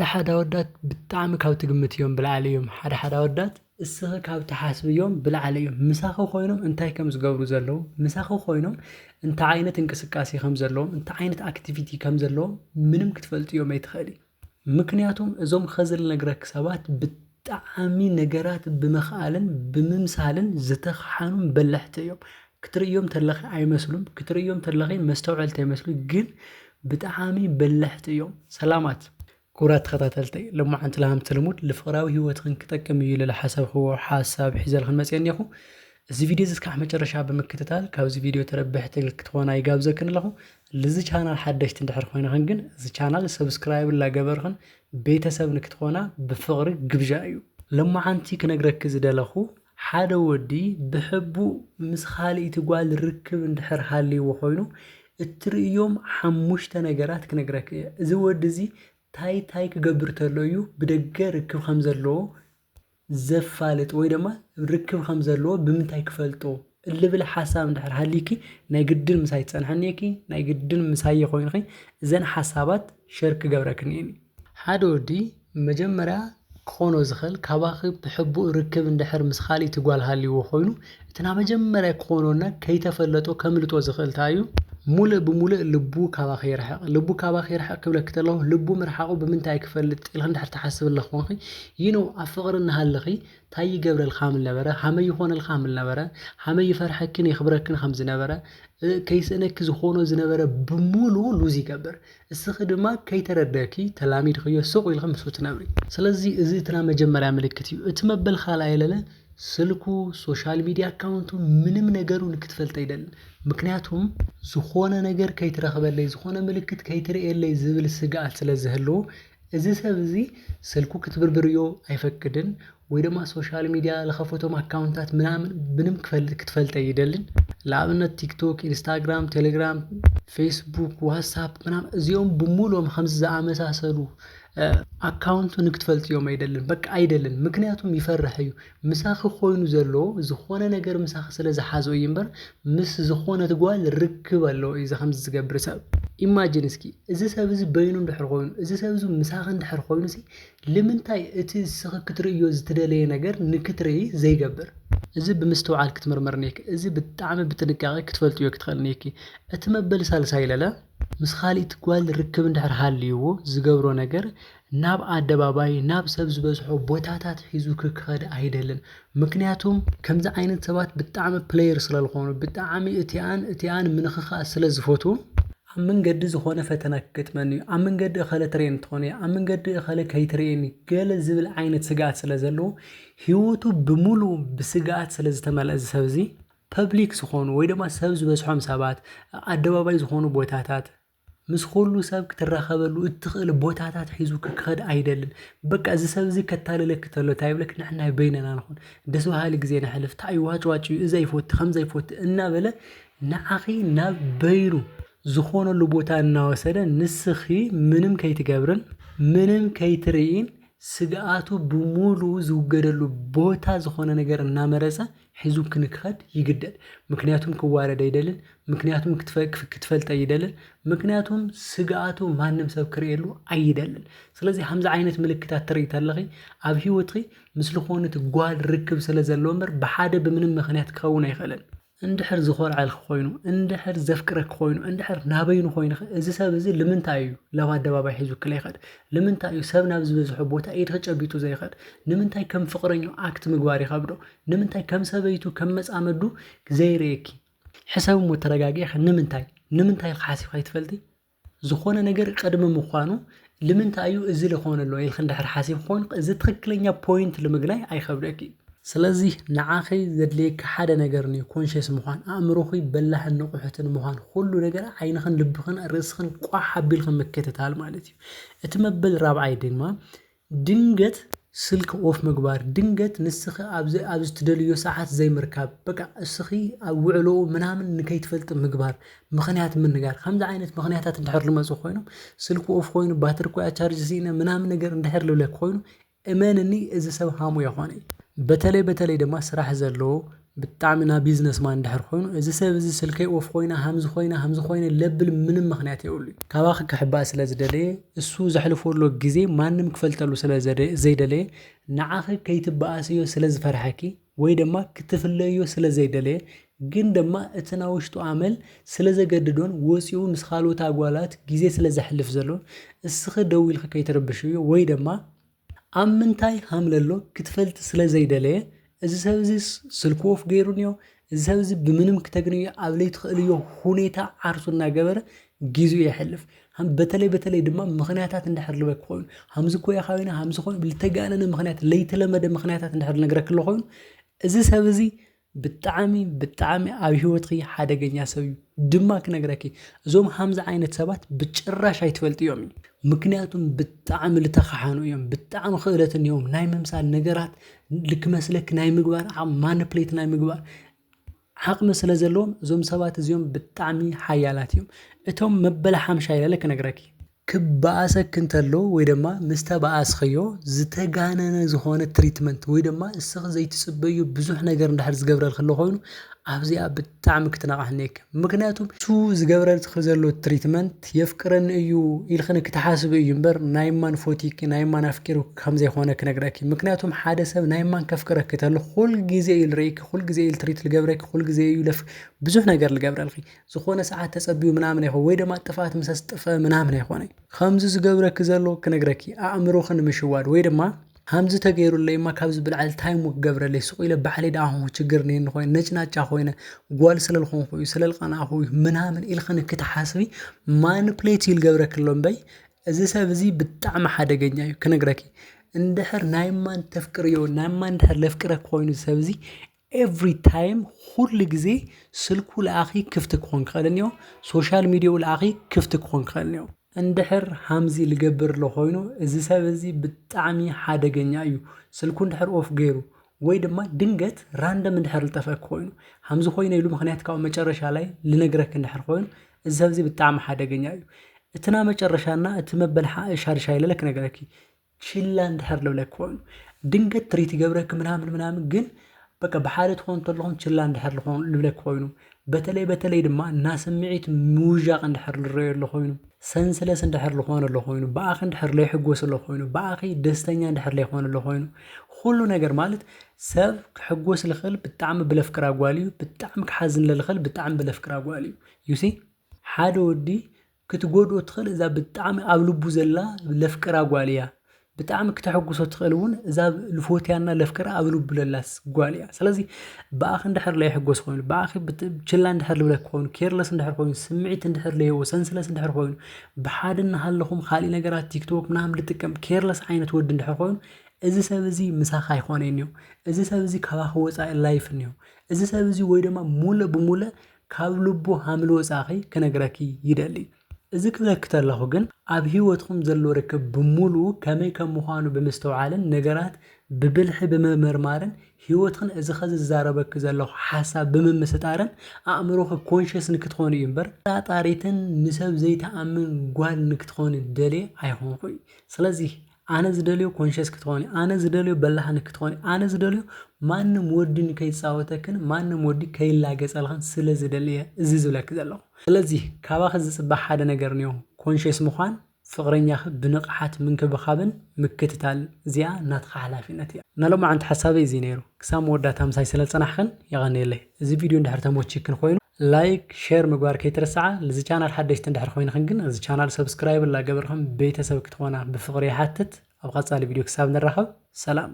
حدا ودات بتعمل كاو تقمت يوم بالعليهم حدا ودات السخ كاو تحاسب يوم بالعليهم مساخو خوينهم انتي كمز قبرو زلو مساخو خوينهم انت عينت انكسكاسي خمزلهم انت عينت اكتيفيتي كمزلهم منم كتفلت يوم يتخالي مكنياتهم ازوم خزل نقرك سبات بتعامي نقرات بمخالن بممسالن زتخحانون بلحت يوم كتر يوم تلخي اي مسلوم كتر يوم تلخي مستوعلت يمسلو جن بتعامي بلحت يوم سلامات كورات خطاتلتي لما عنت لهم تلمود لفقراوي هو تخن كتكم يلا لحسب هو حساب حزال خمس يعني يخو زي فيديو زسك أحمد رشاب بمكتتال كاوز فيديو تربحت الكتوانا يجابزك له لزي channel حدش تندحر خوينا خنجن زي channel سبسكرايب لا جبرخن بيتسب نكتوانا بفقر جبجايو لما عنتي كنجرك زدلخو حدا ودي بحبو مسخالي تقال الركب اندحر حالي وخوينو التريوم حموشت نجارات كنجرك زود زي تاي كجبر تلويو بدقة ركب خمسة لو زفالت ويدما ركب خمسة لو بمنتاي كفلتو اللي بلا حساب ندحر هاليكي نايقدن مساي تصنحنيكي نايقدن مساي خوينخي زين حسابات شرك جبركنيني حدودي مجمرة كونو زخل كباخي بحبو ركب ندحر مسخالي تقال هالي وخوينو اتنا مجمرة كونونا كي تفلتو كملتو زخل تايو مولى بمولى لبو كباخي رحق لبو كباخي رحق كبلك تلو لبو مرحقو بمنتاي كفلت الهند حتى حسب اللخوانخي ينو أفقر إنها اللخي تاي قبر الخامل نبرة حما يخون الخامل نبرة حما يفرحكن يخبركن خمس نبرة كيس انك زخونو زنبرة بمولو لوزي قبر السخدما كي ترداكي تلاميد خيو سوق الخمس وتنبري سلازي ازيتنا مجمرة ملكتي اتمبل خالا يللا سلكو سوشال ميديا اكاونتو منم نگرو نكتفلت አይደለም ምክንያቱም ዝኾነ ነገር ከይትረኸበለይ ዝኾነ ምልክት ከይትርእየለይ ዝብል ስጋት ስለዝህልዎ እዚ ሰብ እዚ ስልኩ ክትብርብርዮ አይፈቅድን ወይ ደማ ሶሻል ሚዲያ ለኸፎቶም አካውንታት ምናምን ምንም ክትፈልጥ አይደልን ለአብነት ቲክቶክ ኢንስታግራም ቴሌግራም ፌስቡክ ዋትስአፕ ምናምን እዚዮም በሙሉም 50 አመሳሰሉ አካውንቱ ንክትፈልጥ ዮም አይደልን በቃ አይደልን ምክንያቱም ይፈርሐዩ ምሳኽ ኮይኑ ዘሎ ዝኾነ ነገር ምሳኽ ስለዝሓዘው ይምበር ምስ ዝኾነ ትጓል ርክብ አለው እዚ ከም ዝገብር ሰብ ኢማጂን እስኪ እዚ ሰብ እዚ በይኑ እንድሕር ኮይኑ እዚ ሰብ እዚ ምሳኽ እንድሕር ኮይኑ ሲ ለምንታይ እቲ ስኽ ክትርእዮ ዝተደለየ ነገር ንክትርኢ ዘይገብር እዚ ብምስተውዓል ክትመርመርኒክ እዚ ብጣዕሚ ብጥንቃቄ ክትፈልጥዮ ክትኸልኒኪ እቲ መበል ሳልሳይ ለለ ምስ ኻሊት ጓል ርክብ እንድሕር ሃልይዎ ዝገብሮ ነገር ናብ አደባባይ ናብ ሰብ ዝበዝሖ ቦታታት ሒዙ ክኸድ አይደልን ምክንያቱም ከምዛ አይነት ሰባት ብጣዕሚ ፕሌየር ስለልኾኑ ብጣዕሚ እቲያን ምንኽኻ ስለዝፈቱ ኣብ መንገዲ ዝኾነ ፈተና ክትመኒ ኣብ መንገዲ እኸለ ትሬን ትኾነ ኣብ መንገዲ እኸለ ከይትሬኒ ገለ ዝብል ዓይነት ስጋት ስለዘለዎ ህይወቱ ብሙሉ ብስጋት ስለዝተመልአ ሰብ እዚ ፐብሊክ ዝኾኑ ወይ ድማ ሰብ ዝበዝሖም ሰባት አደባባይ ዝኾኑ ቦታታት ምስ ኩሉ ሰብ ክትራኸበሉ እትኽእል ቦታታት ሒዙ ክኸድ አይደልን በቃ እዚ ሰብ እዚ ከታለለክ ተሎ ታይብለክ ንሕና በይነና ነኹን ደስ በሃሊ ግዜ ነሕልፍ ታይ ዋጭዋጭ እዚ አይፎት ከምዛ አይፎት እና በለ ንዓኺ ናብ በይሩ ዝኾነሉ ቦታ እናወሰደ ንስኺ ምንም ከይትገብርን ምንም ከይትርእን ስጋቱ ብሙሉ ዝውገደሉ ቦታ ዝኾነ ነገር እናመረጸ ሒዙ ክንክኸድ ይግደል ምክንያቱም ክዋረድ አይደልን ምክንያቱም ክትፈልጥ አይደልን ምክንያቱም ስጋቱ ማንም ሰብ ክርእየሉ አይደልን ስለዚህ ሃምዛ ዓይነት ምልክታት ትርእይ ተለኺ ኣብ ህይወትኺ ምስሊ ኾነት ጓል ርክብ ስለዘለዎ እምበር ብሓደ ብምንም ምኽንያት ክኸውን አይኽእልን እንድሕር ዝኾርዓልክ ኮይኑ እንድሕር ዘፍቅረክ ኮይኑ እንድሕር ናበይኑ ኮይኑ እዚ ሰብ እዚ ለምንታይ እዩ ለባ አደባባይ ሒዙ ክለይኸድ ለምንታይ እዩ ሰብ ናብ ዝበዝሖ ቦታ ኢድኸ ጨቢጡ ዘይኸድ ንምንታይ ከም ፍቅረኛ አክት ምግባር ይኸብዶ ንምንታይ ከም ሰበይቱ ከም መጻመዱ ዘይርእኪ ሕሳብ ተረጋጊሕ ንምንታይ ሓሲብካ ይትፈልቲ ዝኾነ ነገር ቀድመ ምዃኑ ለምንታይ እዩ እዚ ለኾነሎ ኢልክ እንድሕር ሓሲብ ኮይኑ እዚ ትክክለኛ ፖይንት ለምግናይ አይኸብደኪ ስለዚህ ንዓኺ ዘድልየክ ሓደ ነገር ነው ኮንሽስ ምዃን አእምሮኺ በላህን ንቁሕትን ምዃን ሁሉ ነገር ዓይንኽን ልብኽን ርእስኽን ቋሕ ኣቢልክን መከተታል ማለት እዩ እቲ መበል ራብዓይ ድማ ድንገት ስልክ ኦፍ ምግባር ድንገት ንስኺ ኣብዚ ትደልዮ ሰዓት ዘይምርካብ በቃ እስኺ ኣብ ውዕሎ ምናምን ንከይትፈልጥ ምግባር ምኽንያት ምንጋር ከምዛ ዓይነት ምኽንያታት እንድሕር ልመፁ ኮይኖም ስልክ ኦፍ ኮይኑ ባትሪ ኮያ ቻርጅ ሲነ ምናምን ነገር እንድሕር ልብለክ ኮይኑ እመንኒ እዚ ሰብ ሃሙ ይኾነ በተለይ ድማ ስራሕ ዘለዎ بتعملنا بيزنس ما ندحر خوينو إذا سبب إذا سلكي أوف خوينا همز خوينا لبل من مخنيات يقولي كواخك حباء سلاز دلي السو زحلفور له جزء ما نمك فلتلو سلاز زي دلي نعاخك كي تبقى سيو سلاز فرحكي ويدما كتفليو سلاز زي دلي ግን ደማ እተናውሽቱ አመል ስለዘገድዶን ወሲው ንስኻሉ ታጓላት ጊዜ ስለዘሕልፍ ዘሎ እስኸ ደውልኸ ከይተረብሽዩ ወይ ደማ አምንታይ ሃምለሎ ክትፈልጥ ስለዘይደለየ እዚ ሰብዚ ስልኮፍ ገይሩንዮ እዚ ሰብዚ ብምንም ከተግንዩ አብለይ ትኽልዮ ሁኔታ አርሱና ገበረ ጊዜው ይሕልፍ በተለይ ድማ ምኽንያታት እንደሕርልበክ ኮይኑ ሃምዝ ኮያ ኻዊና ሃምዝ ኮይኑ ብልተጋነነ ምኽንያት ለይተለመደ ምኽንያታት እንደሕርል ነገረክ ኮይኑ እዚ ሰብዚ ብጣዕሚ ኣብ ህይወትኺ ሓደገኛ ሰብ ድማ ክነግረኪ እዞም ሃምዛ ዓይነት ሰባት ብጭራሽ ኣይትፈልጥዮም ምክንያቱም ብጣዕሚ ልተኻሓኑ እዮም ብጣዕሚ ክእለትን እዮም ናይ መምሳል ነገራት ልክመስለክ ናይ ምግባር ማኒፕሌት ናይ ምግባር ዓቕሚ ስለ ዘለዎም እዞም ሰባት እዚኦም ብጣዕሚ ሓያላት እዮም እቶም መበለ ሓምሻ ኢለ ክነግረኪ ክባኣሰክ እንተሎ ወይ ደማ ምስተባኣስኸዮ ዝተጋነነ ዝኾነ ትሪትመንት ወይ ደማ እስኽ ዘይትጽበዩ ብዙሕ ነገር እንዳሕር ዝገብረል ከሎ ኮይኑ ኣብዚኣ ብጣዕሚ ክትነቃሕነክ ምክንያቱም ሱ ዝገብረል ትኽእል ዘሎ ትሪትመንት የፍቅረን እዩ ኢልኽን ክትሓስብ እዩ እምበር ናይማን ፎቲክ ናይማን ኣፍቂሩ ከም ዘይኾነ ክነግረኪ ምክንያቱም ሓደ ሰብ ናይማን ከፍቅረክ ተሎ ኩል ግዜ ይልረይክ ኩል ግዜ ይልትሪት ልገብረክ ኩል ግዜ ይለፍ ብዙሕ ነገር ልገብረልኺ ዝኾነ ሰዓት ተጸብዩ ምናምን ይኹ ወይ ደማ ጥፋት ምሰስ ጥፈ ምናምን ይኾነ ከምዚ ዝገብረክ ዘሎ ክነግረኪ ኣእምሮኽን ምሽዋድ ወይ ደማ همز تغيرو ليما كابز بالعل تايم وقبر لي سقيله بحالي داهو ችግርኒ እንኾይ ነጭናጫ ኾይነ ጓል ስለልኾን ኾይ ስለልቀና ኾይ ምናምን ኢልኸን ክትሓስቢ ማኒፕሌት ይልገብረክሎም በይ እዚ ሰብ እዚ ብጣዕሚ ሓደገኛ እዩ ክነግረኪ እንድሕር ናይማን ተፍቅርዮ ናይማን እንድሕር ለፍቅረክ ኾይኑ ሰብ እዚ every time ሁሉ ግዜ ስልኩ ለአኺ ክፍት ክኾን ከለኒዮ ሶሻል ሚዲያው ለአኺ ክፍት ክኾን ከለኒዮ እንድሕር ሃምዚ ልገብር ለኾይኑ እዚ ሰብ እዚ ብጣዕሚ ሓደገኛ እዩ ስልኩ እንድሕር ኦፍ ገይሩ ወይ ድማ ድንገት ራንደም እንድሕር ልጠፈክ ኮይኑ ሃምዚ ኾይነ ኢሉ ምኽንያት ካብ መጨረሻ ላይ ልነግረክ እንድሕር ኮይኑ እዚ ሰብ እዚ ብጣዕሚ ሓደገኛ እዩ እትና መጨረሻና እቲ መበልሓ ሻርሻ ይለለክ ነገረኪ ችላ እንድሕር ልብለክ ኮይኑ ድንገት ትሪት ይገብረክ ምናምን ግን በቃ በሓለት ኾን ተለኹም ችላ እንድሕር ልብለክ ኮይኑ በተለይ ድማ ናስምዒት ምውጃቕ እንድሕር ልረዮ ለኾይኑ ሰንሰለስ እንድሕር ልኾነ ለኾይኑ በአኺ እንድሕር ለይሕጎስ ለኾይኑ በአኺ ደስተኛ እንድሕር ለይኾነ ለኾይኑ ኩሉ ነገር ማለት ሰብ ክሕጎስ ልኽእል ብጣዕሚ ብለፍቅራ ጓል እዩ ብጣዕሚ ክሓዝን ልኽእል ብጣዕሚ ብለፍቅራ ጓል እዩ ዩሲ ሓደ ወዲ ክትጎድኦ ትኽእል እዛ ብጣዕሚ ኣብ ልቡ ዘላ ለፍቅራ ጓል እያ ብጣዕሚ ክትሕጉሶ ትኽእል እውን እዛ ልፎትያና ለፍቅራ ኣብ ልቡ ለላስ ጓል እያ ስለዚ በአኺ እንድሕር ለይሕጎስ ኮይኑ በአኺ ችላ እንድሕር ልብለክ ኮይኑ ኬርለስ እንድሕር ኮይኑ ስምዒት እንድሕር ለይዎ ሰንሰለስ እንድሕር ኮይኑ ብሓድና ሃለኹም ካልእ ነገራት ቲክቶክ ምናምን ልጥቀም ኬርለስ ዓይነት ወዲ እንድሕር ኮይኑ እዚ ሰብ እዚ ምሳኻ ኣይኾነን እዩ እዚ ሰብ እዚ ካባኺ ወፃኢ ላይፍ እንዮ እዚ ሰብ እዚ ወይ ድማ ሙለ ካብ ልቡ ሃምል ወፃኺ ክነግረኪ ይደሊ እዚ ክብለክ ተለኹ ግን ኣብ ህይወትኩም ዘሎ ርክብ ብሙሉ ከመይ ከም ምዃኑ ብምስተውዓልን ነገራት ብብልሒ ብምምርማርን ህይወትክን እዚ ኸዚ ዝዛረበክ ዘለኹ ሓሳብ ብምምስጣርን ኣእምሮኽ ኮንሽስ ንክትኾን እዩ እምበር ጣጣሪትን ንሰብ ዘይተኣምን ጓል ንክትኾን ደልየ ኣይኾንኩኝ ስለዚ ኣነ ዝደልዮ ኮንሽስ ክትኾኒ ኣነ ዝደልዮ በላሕን ክትኾኒ ኣነ ዝደልዮ ማንም ወዲ ንከይፃወተክን ማንም ወዲ ከይላገፀልኽን ስለ ዝደልየ እዚ ዝብለክ ዘለኹ ስለዚ ካባኺ ዝፅባሕ ሓደ ነገር ንዮ ኮንሽስ ምዃን ፍቕረኛኺ ብንቕሓት ምንክብኻብን ምክትታል እዚኣ ናትኻ ሓላፊነት እያ ናሎማዓንቲ ሓሳበይ እዚ ነይሩ ክሳብ መወዳእታ ምሳይ ስለ ዝፀናሕክን ይቐኒየለይ እዚ ቪድዮ እንድሕር ተመቺክን ኮይኑ ላይክ ሼር ምግባር ከይትረሳዓ ለዚ ቻናል ሓደሽቲ እንድሕር ኮይንክን ግን እዚ ቻናል ሰብስክራይብ ላገበርኩም ቤተሰብ ክትኾና ብፍቕሪ ይሓትት ኣብ ቀጻሊ ቪድዮ ክሳብ ንራኸብ ሰላም